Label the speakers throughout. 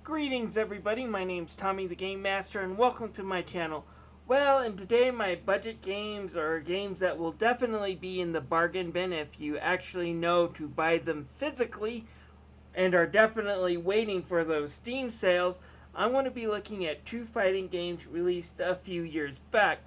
Speaker 1: Greetings everybody, my name's Tommy the Game Master and welcome to my channel. Well, and today my budget games are games that will definitely be in the bargain bin if you actually know to buy them physically and are definitely waiting for those Steam sales. I'm going to be looking at two fighting games released a few years back.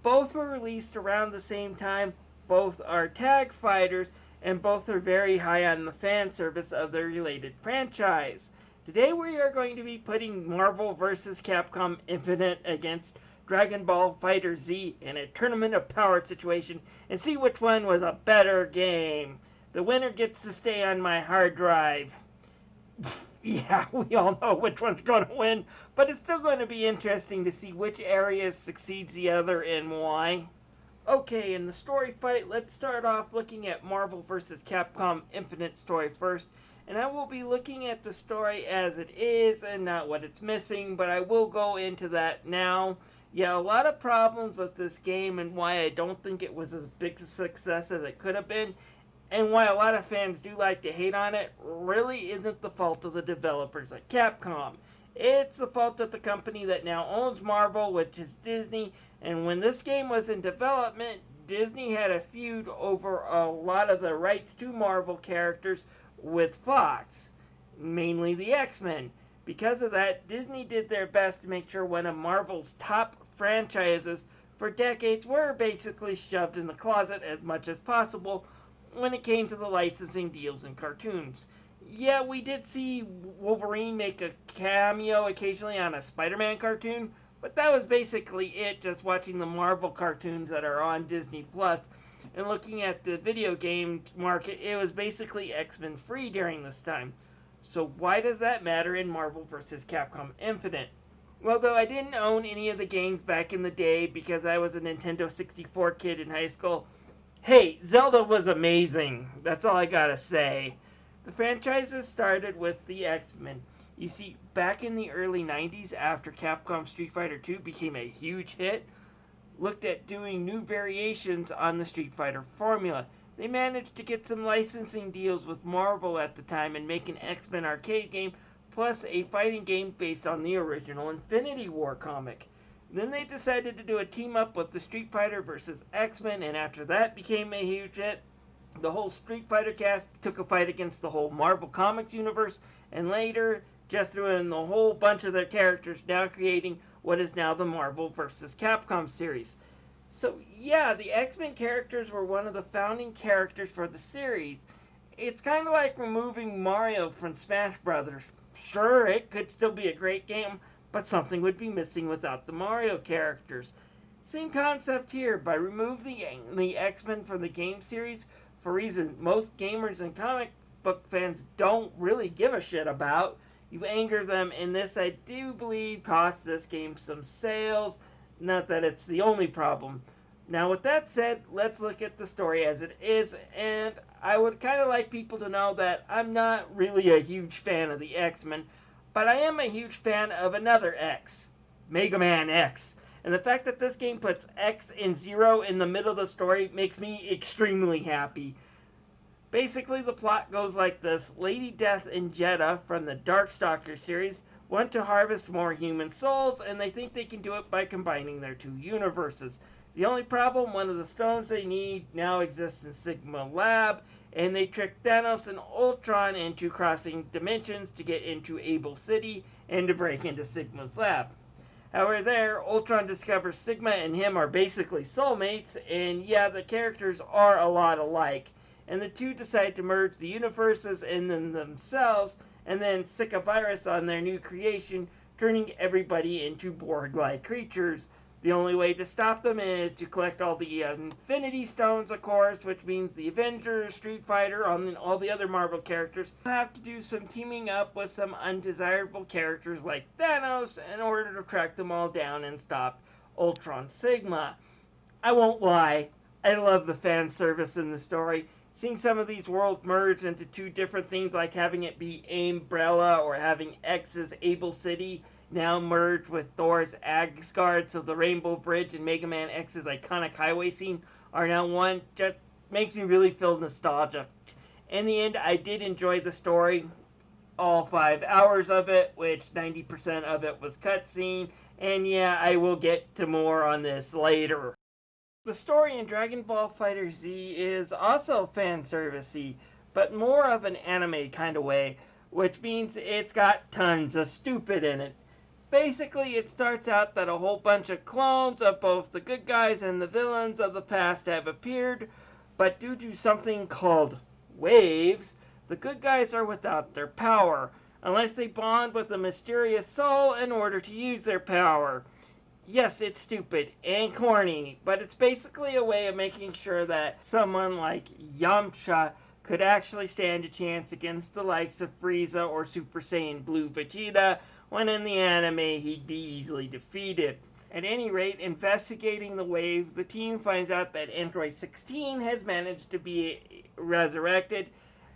Speaker 1: Both were released around the same time, both are tag fighters, and both are very high on the fan service of their related franchise. Today we are going to be putting Marvel vs. Capcom Infinite against Dragonball Fighter Z in a tournament of power situation and see which one was a better game. The winner gets to stay on my hard drive. Yeah, we all know which one's going to win, but it's still going to be interesting to see which area succeeds the other and why. Okay, in the story fight, let's start off looking at Marvel vs. Capcom Infinite story first. And I will be looking at the story as it is and not what it's missing, but I will go into that now. Yeah, a lot of problems with this game and why I don't think it was as big a success as it could have been, and why a lot of fans do like to hate on it, really isn't the fault of the developers at Capcom. It's the fault of the company that now owns Marvel, which is Disney, and when this game was in development, Disney had a feud over a lot of the rights to Marvel characters with Fox, mainly the X-Men. Because of that, Disney did their best to make sure one of Marvel's top franchises for decades were basically shoved in the closet as much as possible when it came to the licensing deals and cartoons. Yeah, we did see Wolverine make a cameo occasionally on a Spider-Man cartoon, but that was basically it, just watching the Marvel cartoons that are on Disney Plus. And looking at the video game market, it was basically X-Men free during this time. So why does that matter in Marvel vs. Capcom Infinite? Well, though I didn't own any of the games back in the day because I was a Nintendo 64 kid in high school, hey, Zelda was amazing. That's all I gotta say. The franchises started with the X-Men. You see, back in the early 90s, after Capcom Street Fighter 2 became a huge hit, looked at doing new variations on the Street Fighter formula. They managed to get some licensing deals with Marvel at the time and make an X-Men arcade game, plus a fighting game based on the original Infinity War comic. Then they decided to do a team-up with the Street Fighter vs. X-Men, and after that became a huge hit, the whole Street Fighter cast took a fight against the whole Marvel Comics universe, and later just threw in the whole bunch of their characters, now creating what is now the Marvel vs. Capcom series. So yeah, the X-Men characters were one of the founding characters for the series. It's kind of like removing Mario from Smash Brothers. Sure, it could still be a great game, but something would be missing without the Mario characters. Same concept here. By removing the X-Men from the game series, for reasons most gamers and comic book fans don't really give a shit about, you anger them, and this I do believe costs this game some sales. Not that it's the only problem. Now with that said, let's look at the story as it is, and I would kind of like people to know that I'm not really a huge fan of the X-Men, but I am a huge fan of another X, Mega Man X. And the fact that this game puts X and Zero in the middle of the story makes me extremely happy. Basically, the plot goes like this. Lady Death and Jeddah from the Darkstalker series want to harvest more human souls, and they think they can do it by combining their two universes. The only problem, one of the stones they need now exists in Sigma Lab, and they trick Thanos and Ultron into crossing dimensions to get into Able City and to break into Sigma's lab. However, there, Ultron discovers Sigma and him are basically soulmates, and yeah, the characters are a lot alike. And the two decide to merge the universes and then themselves, and then sick a virus on their new creation, turning everybody into Borg-like creatures. The only way to stop them is to collect all the Infinity Stones, of course, which means the Avengers, Street Fighter, and all the other Marvel characters have to do some teaming up with some undesirable characters like Thanos in order to track them all down and stop Ultron Sigma. I won't lie, I love the fan service in the story. Seeing some of these worlds merge into two different things, like having it be Umbrella or having X's Able City now merged with Thor's Asgard, so the Rainbow Bridge and Mega Man X's iconic highway scene are now one, just makes me really feel nostalgic. In the end, I did enjoy the story. all 5 hours of it, which 90% of it was cutscene, and yeah, I will get to more on this later. The story in Dragon Ball Fighter Z is also fan servicey, but more of an anime kind of way, which means it's got tons of stupid in it. Basically, it starts out that a whole bunch of clones of both the good guys and the villains of the past have appeared, but due to something called waves, the good guys are without their power, unless they bond with a mysterious soul in order to use their power. Yes, it's stupid and corny, but it's basically a way of making sure that someone like Yamcha could actually stand a chance against the likes of Frieza or Super Saiyan Blue Vegeta, when in the anime he'd be easily defeated. At any rate, investigating the waves, the team finds out that Android 16 has managed to be resurrected,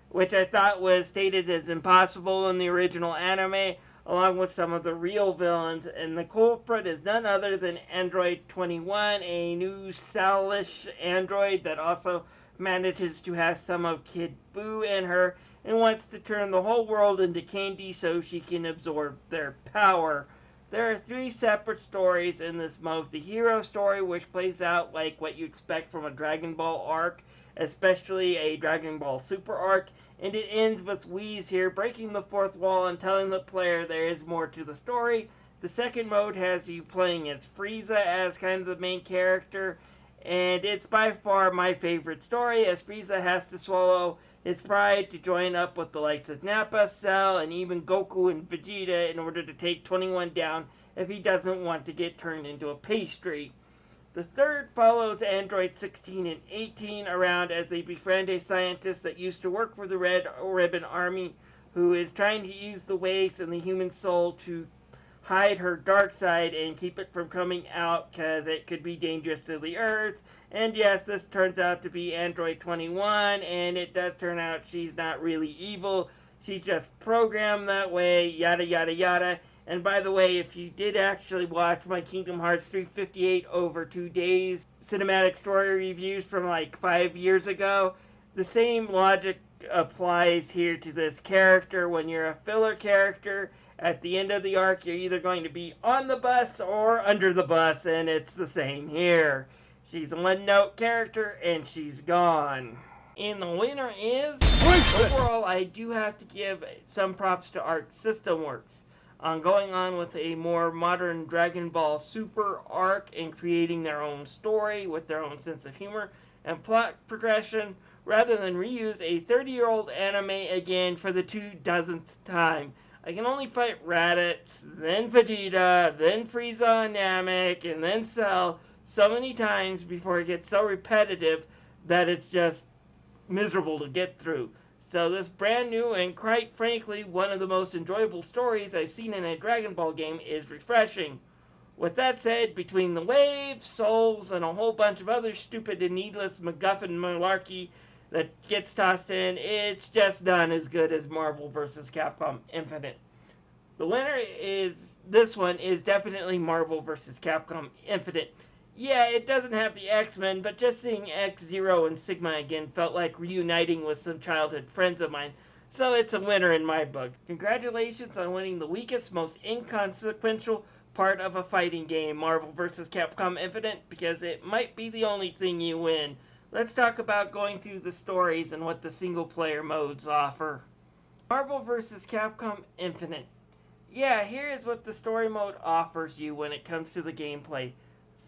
Speaker 1: which I thought was stated as impossible in the original anime, along with some of the real villains, and the culprit is none other than Android 21, a new stylish android that also manages to have some of Kid Buu in her, and wants to turn the whole world into candy so she can absorb their power. There are 3 separate stories in this mode. The hero story, which plays out like what you expect from a Dragon Ball arc, especially a Dragon Ball Super arc, and it ends with Whis here breaking the 4th wall and telling the player there is more to the story. The second mode has you playing as Frieza as kind of the main character, and it's by far my favorite story, as Frieza has to swallow his pride to join up with the likes of Nappa, Cell, and even Goku and Vegeta in order to take 21 down if he doesn't want to get turned into a pastry. The third follows Android 16 and 18 around as they befriend a scientist that used to work for the Red Ribbon Army, who is trying to use the waste and the human soul to hide her dark side and keep it from coming out because it could be dangerous to the Earth. And yes, this turns out to be Android 21, and it does turn out she's not really evil. She's just programmed that way, yada yada yada. And by the way, if you did actually watch my Kingdom Hearts 358 over 2 days cinematic story reviews from like 5 years ago, the same logic applies here to this character. When you're a filler character, at the end of the arc, you're either going to be on the bus or under the bus, and it's the same here. She's a one-note character, and she's gone. And the winner is... Overall, I do have to give some props to Arc System Works on going on with a more modern Dragon Ball Super arc and creating their own story with their own sense of humor and plot progression, rather than reuse a 30-year-old anime again for the 2,000th time. I can only fight Raditz, then Vegeta, then Frieza and Namek, and then Cell so many times before it gets so repetitive that it's just miserable to get through. So this brand new and quite frankly one of the most enjoyable stories I've seen in a Dragon Ball game is refreshing. With that said, between the waves, souls, and a whole bunch of other stupid and needless MacGuffin malarkey that gets tossed in, it's just not as good as Marvel vs. Capcom Infinite. The winner is, this one is definitely Marvel vs. Capcom Infinite. Yeah, it doesn't have the X-Men, but just seeing X-Zero and Sigma again felt like reuniting with some childhood friends of mine. So it's a winner in my book. Congratulations on winning the weakest, most inconsequential part of a fighting game, Marvel vs. Capcom Infinite, because it might be the only thing you win. Let's talk about going through the stories and what the single-player modes offer. Marvel vs. Capcom Infinite. Yeah, here is what the story mode offers you when it comes to the gameplay.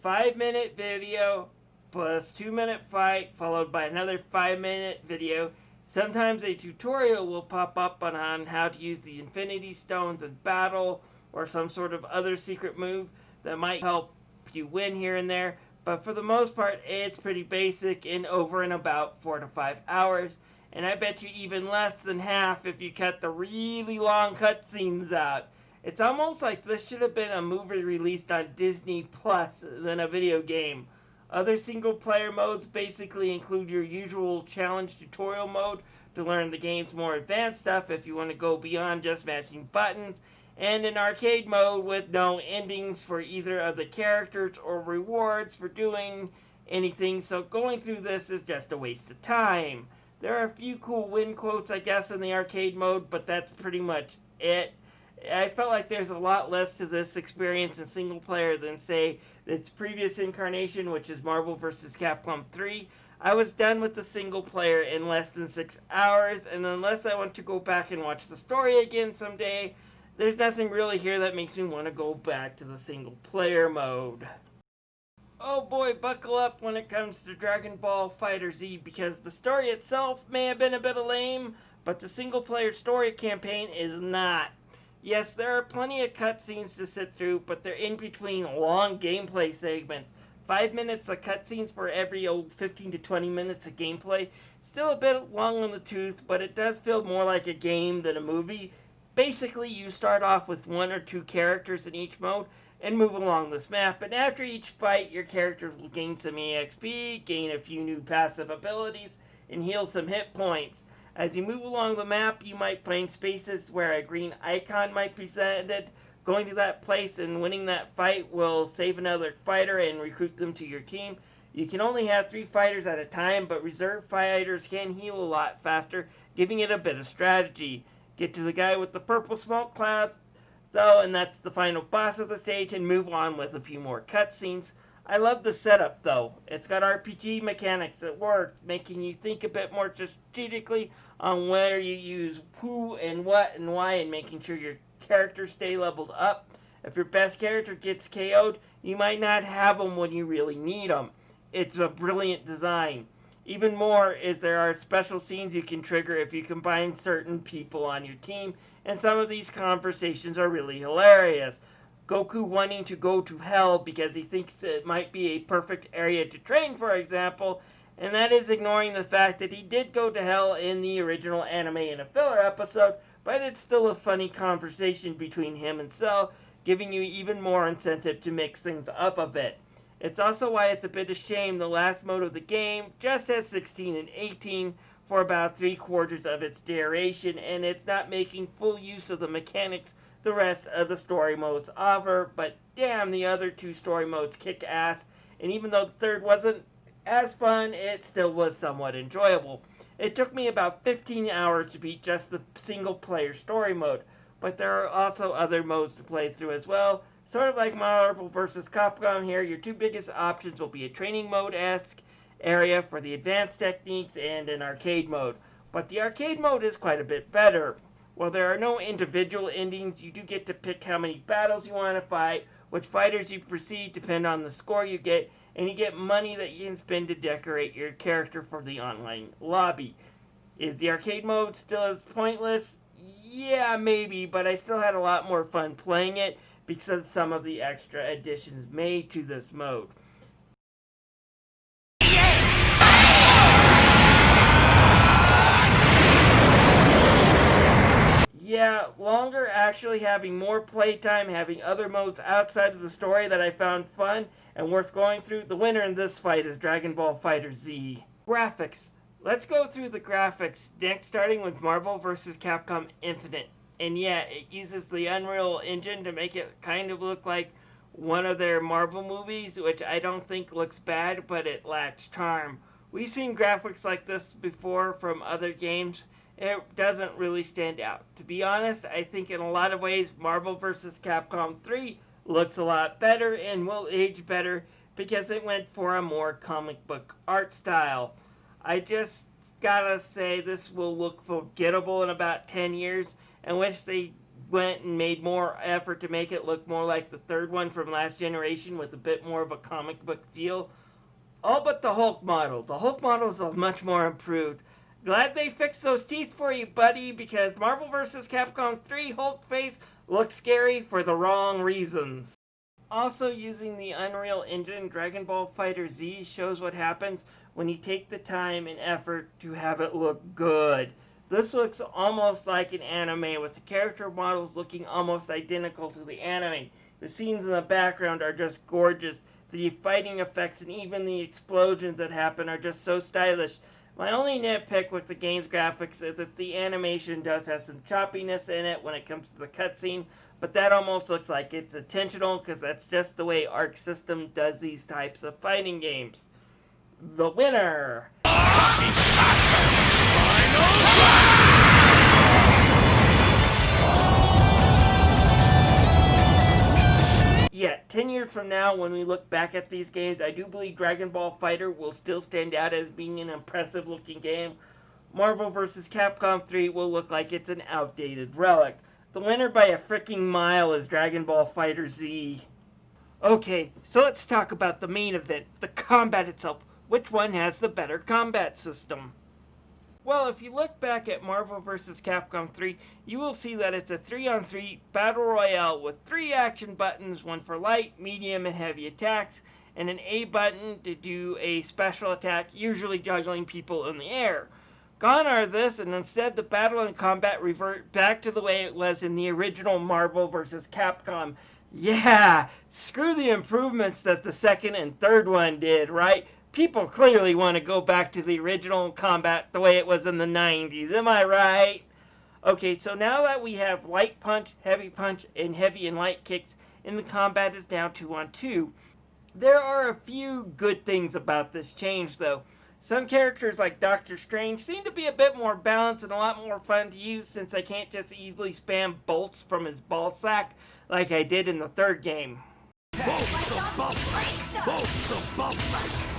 Speaker 1: 5-minute video plus 2-minute fight followed by another 5-minute video. Sometimes a tutorial will pop up on how to use the Infinity Stones in battle or some sort of other secret move that might help you win here and there. But for the most part, it's pretty basic and over in about 4 to 5 hours. And I bet you even less than half if you cut the really long cutscenes out. It's almost like this should have been a movie released on Disney Plus than a video game. Other single-player modes basically include your usual challenge tutorial mode to learn the game's more advanced stuff if you want to go beyond just mashing buttons, and an arcade mode with no endings for either of the characters or rewards for doing anything, so going through this is just a waste of time. There are a few cool win quotes, I guess, in the arcade mode, but that's pretty much it. I felt like there's a lot less to this experience in single player than, say, its previous incarnation, which is Marvel vs. Capcom 3. I was done with the single player in less than 6 hours, and unless I want to go back and watch the story again someday, there's nothing really here that makes me want to go back to the single player mode. Oh boy, buckle up when it comes to Dragonball Fighter Z, because the story itself may have been a bit lame, but the single player story campaign is not. Yes, there are plenty of cutscenes to sit through, but they're in between long gameplay segments. 5 minutes of cutscenes for every 15 to 20 minutes of gameplay. Still a bit long on the tooth, but it does feel more like a game than a movie. Basically, you start off with 1 or 2 characters in each mode and move along this map, and after each fight, your characters will gain some EXP, gain a few new passive abilities, and heal some hit points. As you move along the map, you might find spaces where a green icon might be presented. Going to that place and winning that fight will save another fighter and recruit them to your team. You can only have 3 fighters at a time, but reserve fighters can heal a lot faster, giving it a bit of strategy. Get to the guy with the purple smoke cloud, though, and that's the final boss of the stage, and move on with a few more cutscenes. I love the setup, though. It's got RPG mechanics at work, making you think a bit more strategically on where you use who and what and why, and making sure your characters stay leveled up. If your best character gets KO'd, you might not have them when you really need them. It's a brilliant design. Even more is there are special scenes you can trigger if you combine certain people on your team, and some of these conversations are really hilarious. Goku wanting to go to hell because he thinks it might be a perfect area to train, for example, and that is ignoring the fact that he did go to hell in the original anime in a filler episode, but it's still a funny conversation between him and Cell, giving you even more incentive to mix things up a bit. It's also why it's a bit of shame the last mode of the game just has 16 and 18 for about 3/4 of its duration, and it's not making full use of the mechanics the rest of the story modes offer, but damn, the other 2 story modes kick ass, and even though the third wasn't as fun, it still was somewhat enjoyable. It took me about 15 hours to beat just the single player story mode, but there are also other modes to play through as well. Sort of like Marvel vs. Capcom here, your 2 biggest options will be a training mode-esque area for the advanced techniques and an arcade mode. But the arcade mode is quite a bit better. While there are no individual endings, you do get to pick how many battles you want to fight, which fighters you proceed depend on the score you get, and you get money that you can spend to decorate your character for the online lobby. Is the arcade mode still as pointless? Yeah, maybe, but I still had a lot more fun playing it because of some of the extra additions made to this mode. Yeah, longer, actually having more playtime, having other modes outside of the story that I found fun and worth going through. The winner in this fight is Dragonball Fighter Z. Graphics. Let's go through the graphics next, starting with Marvel vs. Capcom Infinite. And yeah, it uses the Unreal Engine to make it kind of look like one of their Marvel movies, which I don't think looks bad, but it lacks charm. We've seen graphics like this before from other games. It doesn't really stand out. To be honest, I think in a lot of ways Marvel vs. Capcom 3 looks a lot better and will age better because it went for a more comic book art style. I just gotta say this will look forgettable in about 10 years, and wish they went and made more effort to make it look more like the third one from last generation with a bit more of a comic book feel. All but the Hulk model. The Hulk model is much more improved. Glad they fixed those teeth for you, buddy, because Marvel vs. Capcom 3 Hulk face looks scary for the wrong reasons. Also using the Unreal Engine, Dragonball Fighter Z shows what happens when you take the time and effort to have it look good. This looks almost like an anime, with the character models looking almost identical to the anime. The scenes in the background are just gorgeous. The fighting effects and even the explosions that happen are just so stylish. My only nitpick with the game's graphics is that the animation does have some choppiness in it when it comes to the cutscene, but that almost looks like it's intentional because that's just the way Arc System does these types of fighting games. The winner! Yeah, 10 years from now, when we look back at these games, I do believe Dragon Ball Fighter will still stand out as being an impressive looking game. Marvel vs. Capcom 3 will look like it's an outdated relic. The winner by a freaking mile is Dragon Ball Fighter Z. Okay, so let's talk about the main event, the combat itself. Which one has the better combat system? Well, if you look back at Marvel vs. Capcom 3, you will see that it's a 3-on-3 battle royale with 3 action buttons, one for light, medium, and heavy attacks, and an A button to do a special attack, usually juggling people in the air. Gone are this, and instead the battle and combat revert back to the way it was in the original Marvel vs. Capcom. Yeah, screw the improvements that the second and third one did, right? People clearly want to go back to the original combat the way it was in the 90s, am I right? Okay, so now that we have light punch, and heavy and light kicks, and the combat is now 2-on-2. There are a few good things about this change, though. Some characters like Doctor Strange seem to be a bit more balanced and a lot more fun to use since I can't just easily spam bolts from his ball sack like I did in the third game.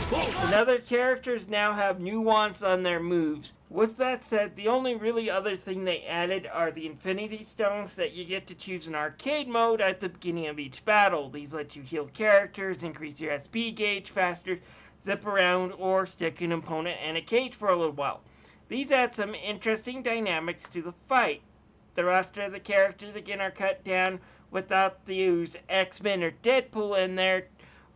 Speaker 1: And other characters now have nuance on their moves. With that said, the only really other thing they added are the Infinity Stones that you get to choose in arcade mode at the beginning of each battle. These let you heal characters, increase your SP gauge faster, zip around, or stick an opponent in a cage for a little while. These add some interesting dynamics to the fight. The roster of the characters again are cut down without the use X-Men or Deadpool in there,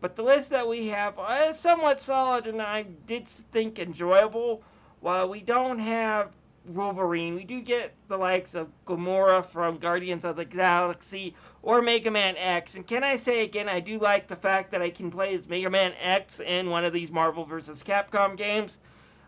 Speaker 1: but the list that we have is somewhat solid and I did think enjoyable. While we don't have Wolverine, we do get the likes of Gamora from Guardians of the Galaxy or Mega Man X. And can I say again, I do like the fact that I can play as Mega Man X in one of these Marvel vs. Capcom games.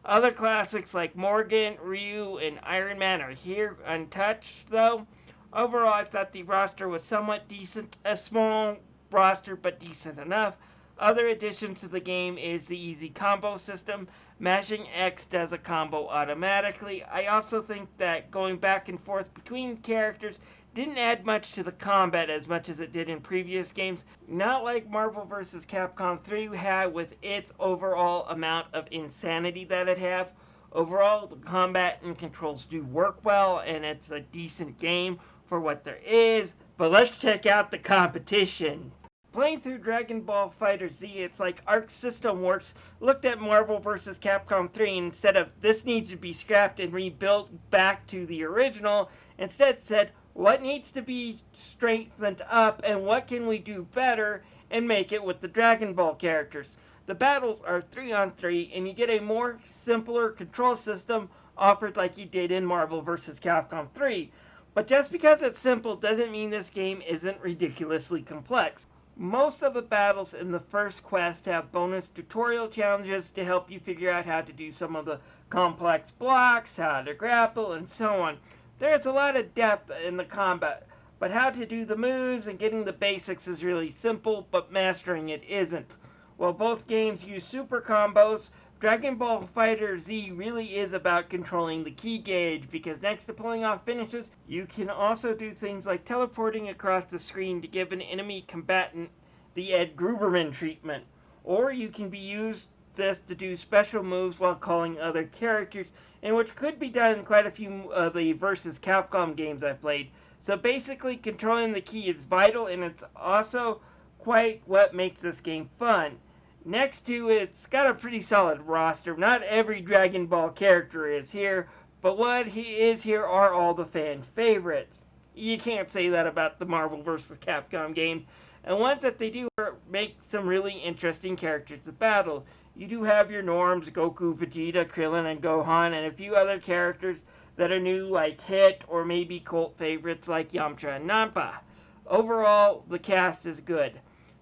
Speaker 1: Other classics like Morgan, Ryu, and Iron Man are here untouched though. Overall, I thought the roster was somewhat decent. A small roster, but decent enough. Other additions to the game is the easy combo system. Mashing X does a combo automatically. I also think that going back and forth between characters didn't add much to the combat as much as it did in previous games. Not like Marvel vs. Capcom 3 had with its overall amount of insanity that it had. Overall, the combat and controls do work well, and it's a decent game for what there is. But let's check out the competition. Playing through Dragon Ball Fighter Z, it's like Arc System Works looked at Marvel vs. Capcom 3 and instead of this needs to be scrapped and rebuilt back to the original, instead said what needs to be strengthened up and what can we do better and make it with the Dragon Ball characters. The battles are 3-on-3 and you get a more simpler control system offered like you did in Marvel vs. Capcom 3. But just because it's simple doesn't mean this game isn't ridiculously complex. Most of the battles in the first quest have bonus tutorial challenges to help you figure out how to do some of the complex blocks, how to grapple, and so on. There's a lot of depth in the combat, but how to do the moves and getting the basics is really simple, but mastering it isn't. While both games use super combos, Dragon Ball Fighter Z really is about controlling the ki gauge, because next to pulling off finishes, you can also do things like teleporting across the screen to give an enemy combatant the Ed Gruberman treatment. Or you can use this to do special moves while calling other characters, and which could be done in quite a few of the vs. Capcom games I've played. So basically, controlling the ki is vital, and it's also quite what makes this game fun. Next to it's got a pretty solid roster. Not every Dragon Ball character is here, but what is here are all the fan favorites. You can't say that about the Marvel vs. Capcom game. And ones that they do make some really interesting characters to battle. You do have your norms, Goku, Vegeta, Krillin, and Gohan, and a few other characters that are new like Hit, or maybe cult favorites like Yamcha and Nappa. Overall, the cast is good.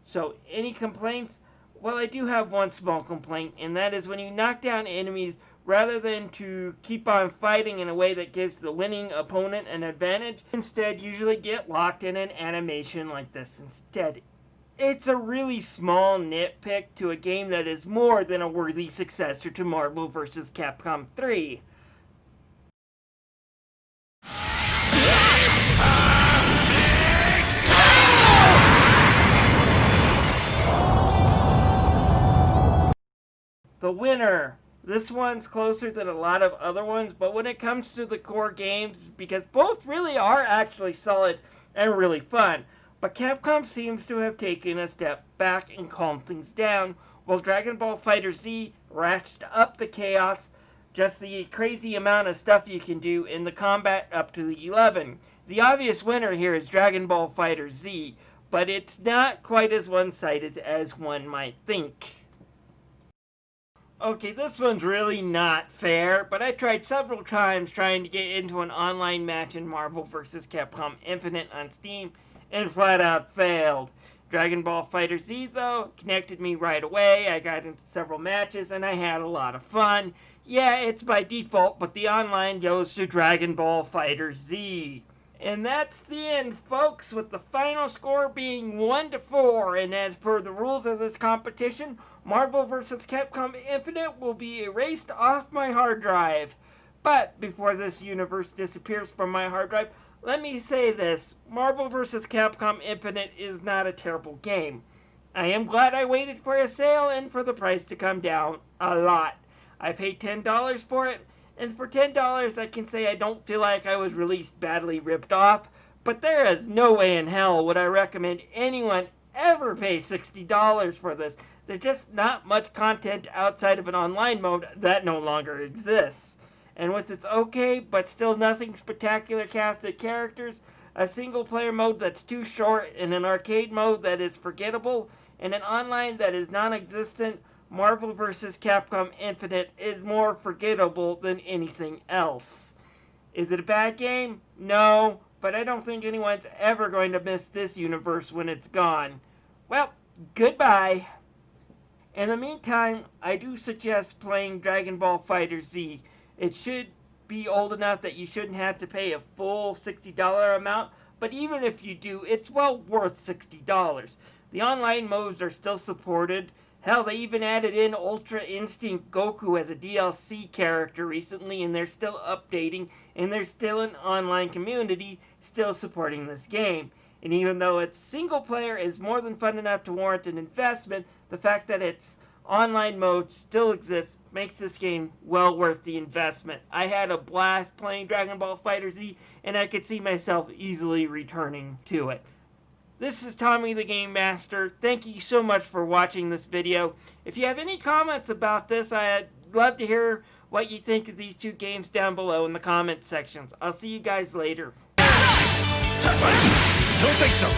Speaker 1: So, any complaints? Well, I do have one small complaint, and that is when you knock down enemies, rather than to keep on fighting in a way that gives the winning opponent an advantage, instead usually get locked in an animation like this instead. It's a really small nitpick to a game that is more than a worthy successor to Marvel vs. Capcom 3. the winner. This one's closer than a lot of other ones, but when it comes to the core games, because both really are actually solid and really fun, but Capcom seems to have taken a step back and calmed things down, while Dragonball Fighter Z ratcheted up the chaos, just the crazy amount of stuff you can do in the combat up to the 11. The obvious winner here is Dragonball Fighter Z, but it's not quite as one-sided as one might think. Okay, this one's really not fair, but I tried several times trying to get into an online match in Marvel vs. Capcom Infinite on Steam, and flat out failed. Dragon Ball Fighter Z, though, connected me right away. I got into several matches, and I had a lot of fun. Yeah, it's by default, but the online goes to Dragon Ball Fighter Z. And that's the end, folks, with the final score being 1-4. And as per the rules of this competition, Marvel vs. Capcom Infinite will be erased off my hard drive. But before this universe disappears from my hard drive, let me say this. Marvel vs. Capcom Infinite is not a terrible game. I am glad I waited for a sale and for the price to come down a lot. I paid $10 for it, and for $10 I can say I don't feel like I was released badly ripped off, but there is no way in hell would I recommend anyone ever pay $60 for this. There's just not much content outside of an online mode that no longer exists. And with its okay, but still nothing spectacular cast of characters, a single player mode that's too short, and an arcade mode that is forgettable, and an online that is non-existent, Marvel vs. Capcom Infinite is more forgettable than anything else. Is it a bad game? No, but I don't think anyone's ever going to miss this universe when it's gone. Well, goodbye. In the meantime, I do suggest playing Dragon Ball Fighter Z. It should be old enough that you shouldn't have to pay a full $60 amount, but even if you do, it's well worth $60. The online modes are still supported. Hell, they even added in Ultra Instinct Goku as a DLC character recently, and they're still updating, and there's still an online community still supporting this game. And even though its single player is more than fun enough to warrant an investment, the fact that its online mode still exists makes this game well worth the investment. I had a blast playing Dragon Ball Fighter Z, and I could see myself easily returning to it. This is Tommy the Game Master. Thank you so much for watching this video. If you have any comments about this, I'd love to hear what you think of these two games down below in the comment sections. I'll see you guys later.
Speaker 2: Don't think so.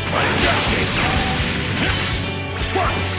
Speaker 2: What?